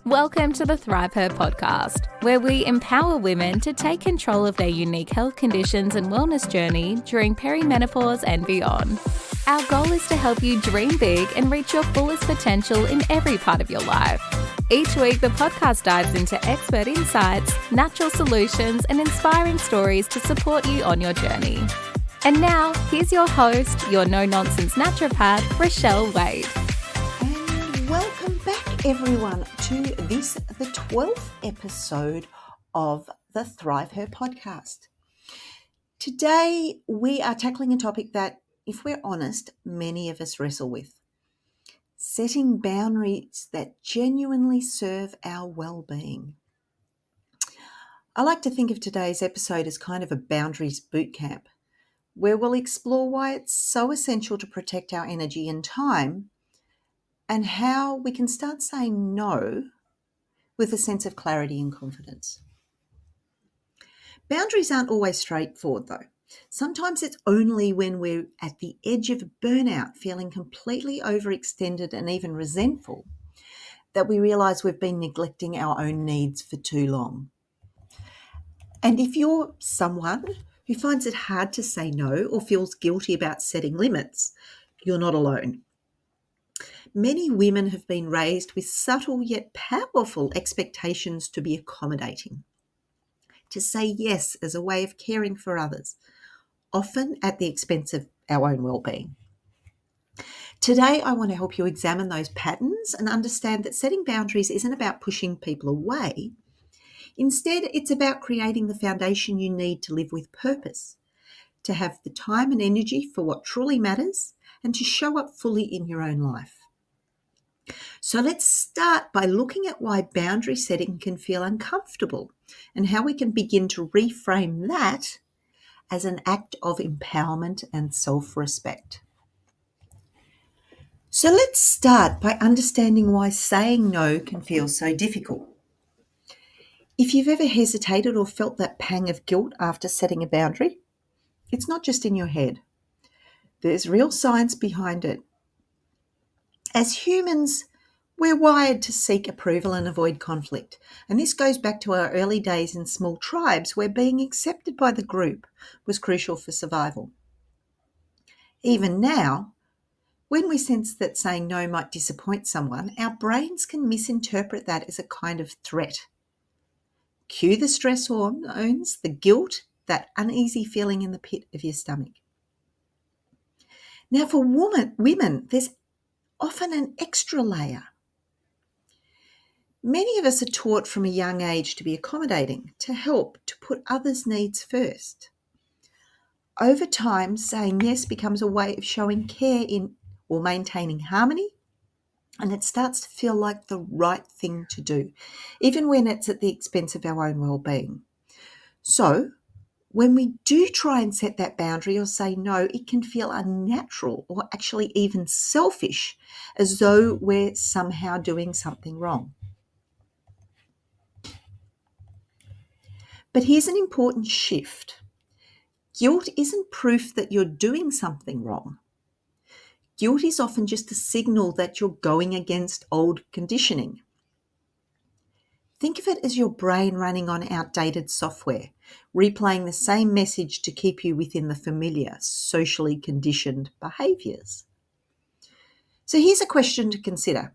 Welcome to the ThriveHer podcast, where we empower women to take control of their unique health conditions and wellness journey during perimenopause and beyond. Our goal is to help you dream big and reach your fullest potential in every part of your life. Each week, the podcast dives into expert insights, natural solutions, and inspiring stories to support you on your journey. And now, here's your host, your no-nonsense naturopath, Rochelle Wade. And welcome back, everyone, to the 12th episode of the ThriveHer podcast. Today, we are tackling a topic that, if we're honest, many of us wrestle with. Setting boundaries that genuinely serve our well-being. I like to think of today's episode as kind of a Boundaries Bootcamp, where we'll explore why it's so essential to protect our energy and time, and how we can start saying no with a sense of clarity and confidence. Boundaries aren't always straightforward, though. Sometimes it's only when we're at the edge of burnout, feeling completely overextended and even resentful, that we realise we've been neglecting our own needs for too long. And if you're someone who finds it hard to say no or feels guilty about setting limits, you're not alone. Many women have been raised with subtle yet powerful expectations to be accommodating, to say yes as a way of caring for others, often at the expense of our own well-being. Today, I want to help you examine those patterns and understand that setting boundaries isn't about pushing people away. Instead, it's about creating the foundation you need to live with purpose, to have the time and energy for what truly matters, and to show up fully in your own life. So let's start by looking at why boundary setting can feel uncomfortable and how we can begin to reframe that as an act of empowerment and self-respect. So let's start by understanding why saying no can feel so difficult. If you've ever hesitated or felt that pang of guilt after setting a boundary, it's not just in your head. There's real science behind it. As humans, we're wired to seek approval and avoid conflict. And this goes back to our early days in small tribes where being accepted by the group was crucial for survival. Even now, when we sense that saying no might disappoint someone, our brains can misinterpret that as a kind of threat. Cue the stress hormones, the guilt, that uneasy feeling in the pit of your stomach. Now, for women, there's often an extra layer. Many of us are taught from a young age to be accommodating, to help, to put others' needs first. Over time, saying yes becomes a way of showing care in or maintaining harmony, and it starts to feel like the right thing to do, even when it's at the expense of our own well-being. So, when we do try and set that boundary or say no, it can feel unnatural or actually even selfish, as though we're somehow doing something wrong. But here's an important shift. Guilt isn't proof that you're doing something wrong. Guilt is often just a signal that you're going against old conditioning. Think of it as your brain running on outdated software, replaying the same message to keep you within the familiar, socially conditioned behaviours. So here's a question to consider.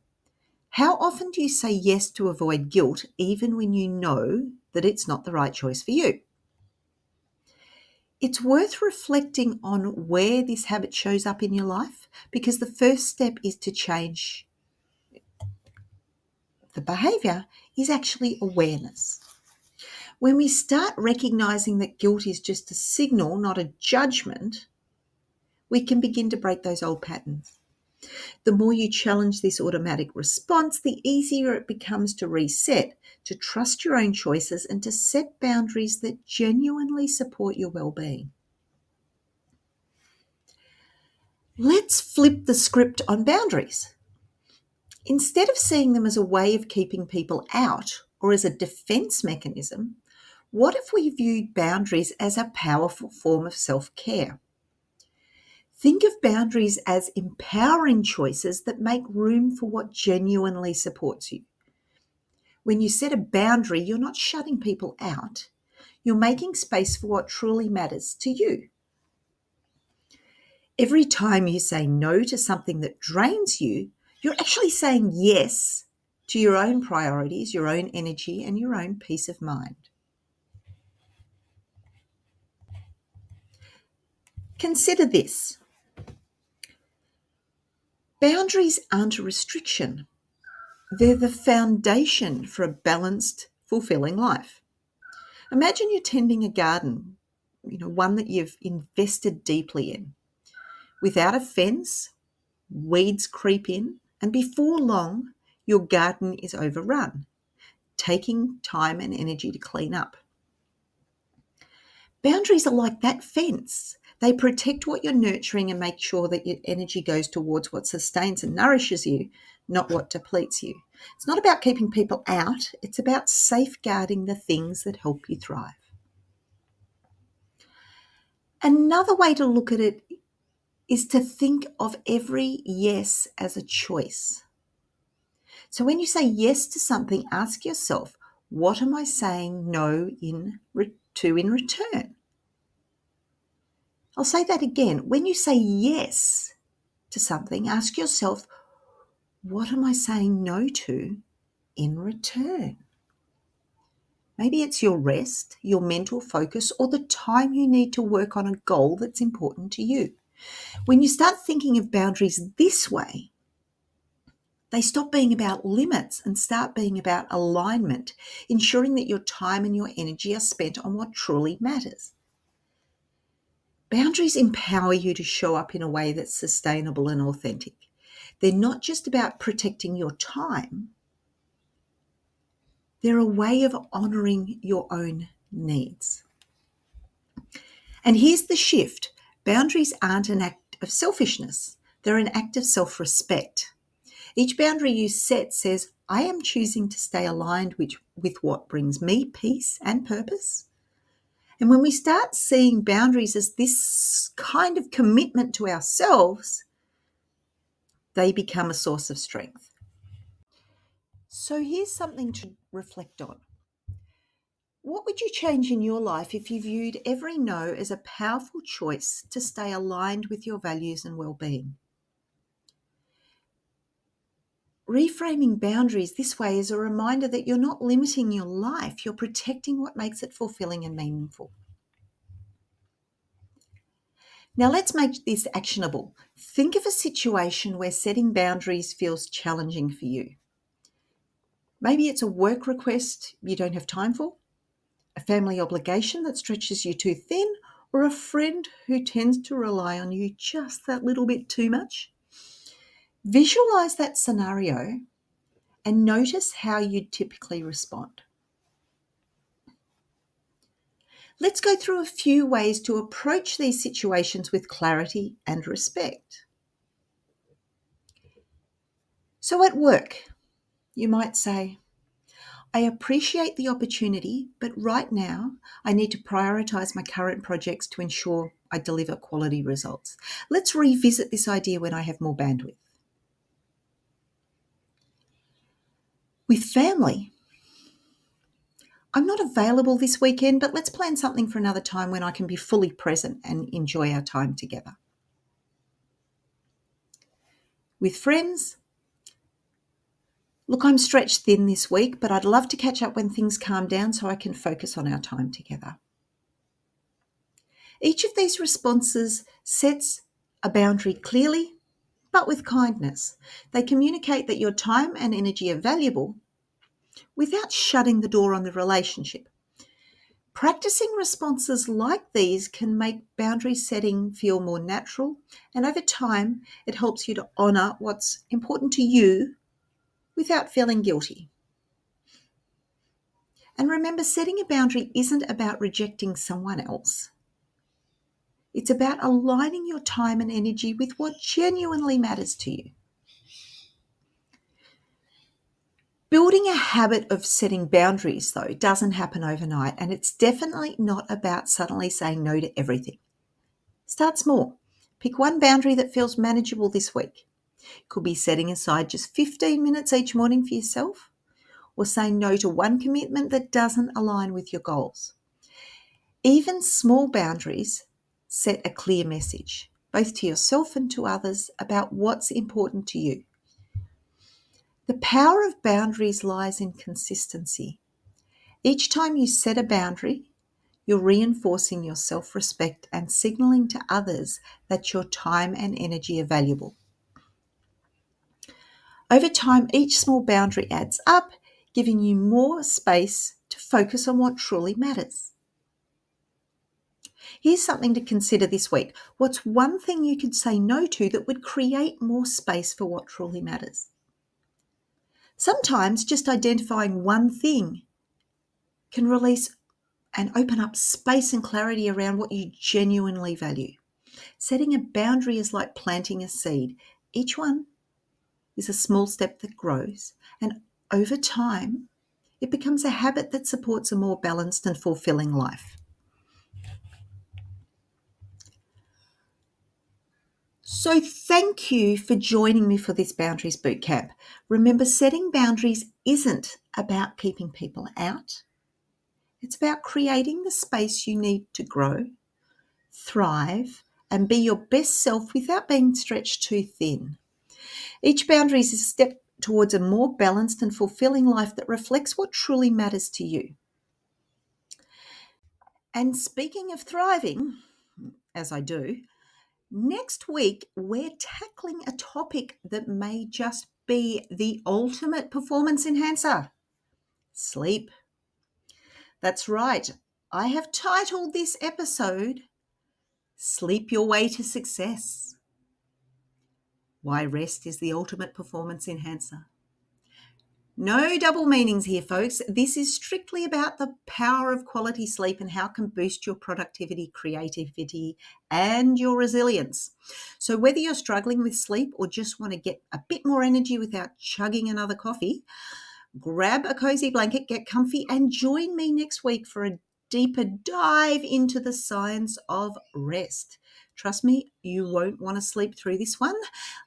How often do you say yes to avoid guilt, even when you know that it's not the right choice for you? It's worth reflecting on where this habit shows up in your life, because the first step is to change the behaviour is actually awareness. When we start recognising that guilt is just a signal, not a judgment, we can begin to break those old patterns. The more you challenge this automatic response, the easier it becomes to reset, to trust your own choices, and to set boundaries that genuinely support your well-being. Let's flip the script on boundaries. Instead of seeing them as a way of keeping people out or as a defense mechanism, what if we viewed boundaries as a powerful form of self-care? Think of boundaries as empowering choices that make room for what genuinely supports you. When you set a boundary, you're not shutting people out. You're making space for what truly matters to you. Every time you say no to something that drains you, you're actually saying yes to your own priorities, your own energy, and your own peace of mind. Consider this. Boundaries aren't a restriction. They're the foundation for a balanced, fulfilling life. Imagine you're tending a garden, one that you've invested deeply in. Without a fence, weeds creep in, and before long, your garden is overrun, taking time and energy to clean up. Boundaries are like that fence. They protect what you're nurturing and make sure that your energy goes towards what sustains and nourishes you, not what depletes you. It's not about keeping people out. It's about safeguarding the things that help you thrive. Another way to look at it is to think of every yes as a choice. So when you say yes to something, ask yourself, what am I saying no to in return? I'll say that again. When you say yes to something, ask yourself, what am I saying no to in return? Maybe it's your rest, your mental focus, or the time you need to work on a goal that's important to you. When you start thinking of boundaries this way, they stop being about limits and start being about alignment, ensuring that your time and your energy are spent on what truly matters. Boundaries empower you to show up in a way that's sustainable and authentic. They're not just about protecting your time. They're a way of honoring your own needs. And here's the shift. Boundaries aren't an act of selfishness. They're an act of self-respect. Each boundary you set says, I am choosing to stay aligned with what brings me peace and purpose. And when we start seeing boundaries as this kind of commitment to ourselves, they become a source of strength. So here's something to reflect on. What would you change in your life if you viewed every no as a powerful choice to stay aligned with your values and well-being? Reframing boundaries this way is a reminder that you're not limiting your life, you're protecting what makes it fulfilling and meaningful. Now let's make this actionable. Think of a situation where setting boundaries feels challenging for you. Maybe it's a work request you don't have time for, a family obligation that stretches you too thin, or a friend who tends to rely on you just that little bit too much. Visualize that scenario and notice how you'd typically respond. Let's go through a few ways to approach these situations with clarity and respect. So at work, you might say, I appreciate the opportunity, but right now I need to prioritize my current projects to ensure I deliver quality results. Let's revisit this idea when I have more bandwidth. With family, I'm not available this weekend, but let's plan something for another time when I can be fully present and enjoy our time together. With friends, look, I'm stretched thin this week, but I'd love to catch up when things calm down so I can focus on our time together. Each of these responses sets a boundary clearly, but with kindness. They communicate that your time and energy are valuable without shutting the door on the relationship. Practicing responses like these can make boundary setting feel more natural, and over time, it helps you to honour what's important to you without feeling guilty. And remember, setting a boundary isn't about rejecting someone else. It's about aligning your time and energy with what genuinely matters to you. Building a habit of setting boundaries, though, doesn't happen overnight, and it's definitely not about suddenly saying no to everything. Start small. Pick one boundary that feels manageable this week. It could be setting aside just 15 minutes each morning for yourself, or saying no to one commitment that doesn't align with your goals. Even small boundaries set a clear message, both to yourself and to others, about what's important to you. The power of boundaries lies in consistency. Each time you set a boundary, you're reinforcing your self-respect and signaling to others that your time and energy are valuable. Over time, each small boundary adds up, giving you more space to focus on what truly matters. Here's something to consider this week. What's one thing you could say no to that would create more space for what truly matters? Sometimes just identifying one thing can release and open up space and clarity around what you genuinely value. Setting a boundary is like planting a seed. Each one is a small step that grows, and over time, it becomes a habit that supports a more balanced and fulfilling life. So thank you for joining me for this Boundaries Bootcamp. Remember, setting boundaries isn't about keeping people out. It's about creating the space you need to grow, thrive, and be your best self without being stretched too thin. Each boundary is a step towards a more balanced and fulfilling life that reflects what truly matters to you. And speaking of thriving, as I do, next week we're tackling a topic that may just be the ultimate performance enhancer: sleep. That's right. I have titled this episode, Sleep Your Way to Success. Why rest is the ultimate performance enhancer. No double meanings here, folks. This is strictly about the power of quality sleep and how it can boost your productivity, creativity, and your resilience. So whether you're struggling with sleep or just want to get a bit more energy without chugging another coffee, grab a cozy blanket, get comfy, and join me next week for a deeper dive into the science of rest. Trust me, you won't want to sleep through this one,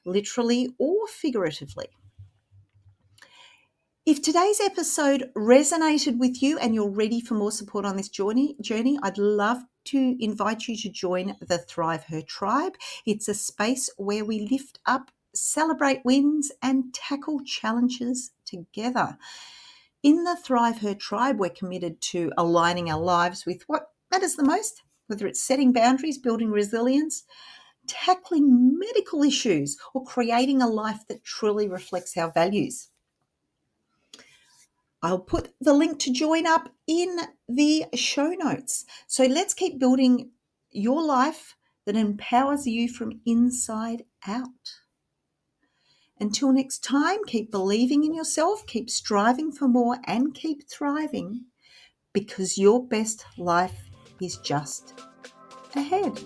literally or figuratively. If today's episode resonated with you and you're ready for more support on this journey, I'd love to invite you to join the ThriveHer tribe. It's a space where we lift up, celebrate wins, and tackle challenges together. In the ThriveHer tribe, we're committed to aligning our lives with what matters the most, whether it's setting boundaries, building resilience, tackling medical issues, or creating a life that truly reflects our values. I'll put the link to join up in the show notes. So let's keep building your life that empowers you from inside out. Until next time, keep believing in yourself, keep striving for more, and keep thriving, because your best life is just ahead.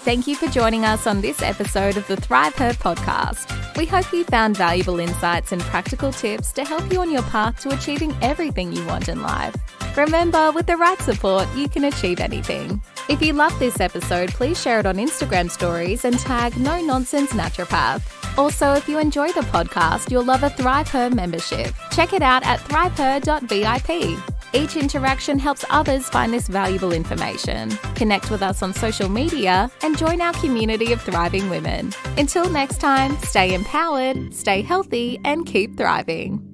Thank you for joining us on this episode of the ThriveHer podcast. We hope you found valuable insights and practical tips to help you on your path to achieving everything you want in life. Remember, with the right support, you can achieve anything. If you love this episode, please share it on Instagram stories and tag No Nonsense Naturopath. Also, if you enjoy the podcast, you'll love a ThriveHer membership. Check it out at thriveher.vip. Each interaction helps others find this valuable information. Connect with us on social media and join our community of thriving women. Until next time, stay empowered, stay healthy, and keep thriving.